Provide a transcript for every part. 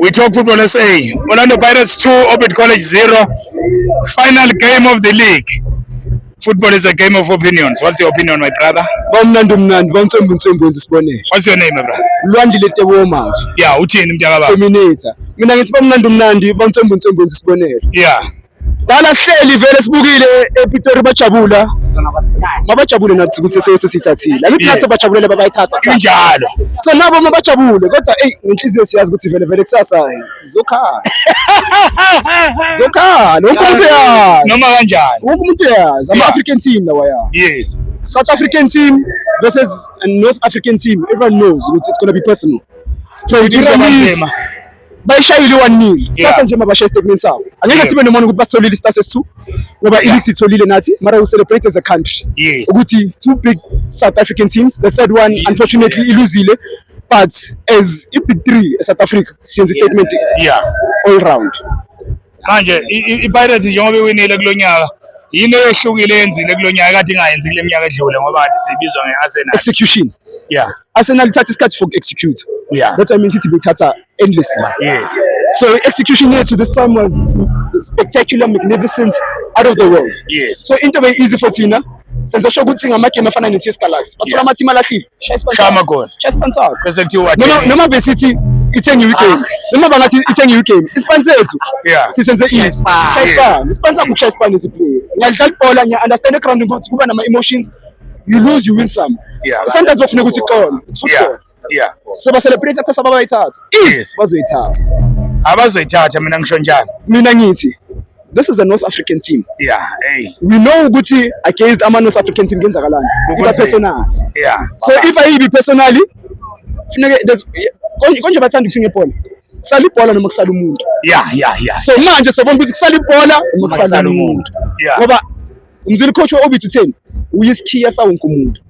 We talk football SA. Orlando Pirates 2, Orbit College 0. Final game of the league. Football is a game of opinions. What's your opinion, my brother? What's your name, my brother? Yeah, uthini mntakababa? Terminator. Mina ngithi bamnandi isibonelo. Yeah. Dala sihleli vele sibukile ePitori bajabula. Mabajabule nathi ukuthi sesithathile. Angithi nathi bajabulele babayithatha. Kunjalo. So nabo mabajabule kodwa ngenhliziyo siyazi ukuthi vele kusasa zokhala. Zokhala. Wonke umuntu yazi. Noma kanjani? Wonke umuntu yazi. Ama-African team lawa ya. Yes. South African team versus a North African team. Everyone knows it's going to be personal. So bayishayile 1-0 sasa nje mabasha statement sabo angeke sibe nomona ukuthi basitholile i-status 2 ngoba i-league sitholile nathi mara we celebrate as a country ukuthi two big South African teams, the third one unfortunately iluzile, but as i-big 3 South Africa siyenza statement all round. Manje i-Pirates njengoba iwinile kulonyaka yini ehlukile yenzile kulonyaka kade ingayenzi kule minyaka edlule ngoba kade sibizwa nge-Arsenal execution. Arsenal ithatha isikhathi for execute. That I mean it bethatha endlessly. Yes. So execution here to this time was spectacular, magnificent, out of the world. Yes. So into very easy for Tina. Senza sho ukuthi ngamagame afana ne-TS Galaxy. Bathola ama-team alahlile. Shama khona. Sponsor. Bese kuthiwa wathi. Noma besithi ithenga i-game. Noma bangathi ithenga i-game. Isponsor ethu. Sisenze easy. Shayispan. Isponsor ku Shayispan is player. Ngiyadlala ibhola ngiya understand ground ukuthi kuba nama emotions. You lose, you win some. Sometimes wafuna ukuthi uxolo. Football. So ba celebrate akuthatha babayithatha. Bazoyithatha. Abazoyithatha mina ngisho njani? Mina ngithi this is a North African team. We know ukuthi against ama North African team kenzakalani. Kuba personal. So if I be personally funeke there's konje bathanda ukusinga ibhola. Kusala ibhola noma kusala umuntu. So manje sobona ukuthi kusala ibhola noma kusala umuntu. Ngoba umzili coach wa-Orbit utheni uyisikhiya sawonke umuntu.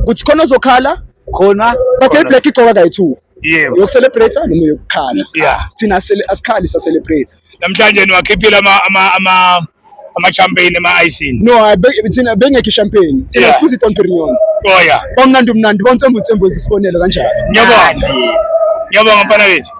Kuthi khona ozokhala khona but i-black igcoka kayi-2. Yokucelebrate noma yokukhala. Thina asikhali sa-celebrate. Namhlanje niwakhiphile ama-champagne ema-icing. No, thina bengekho i-champagne. Thina siphuza iTonperion. Bamnandi bamthembu isibonelo kanjalo. Ngiyabonga mfana wethu.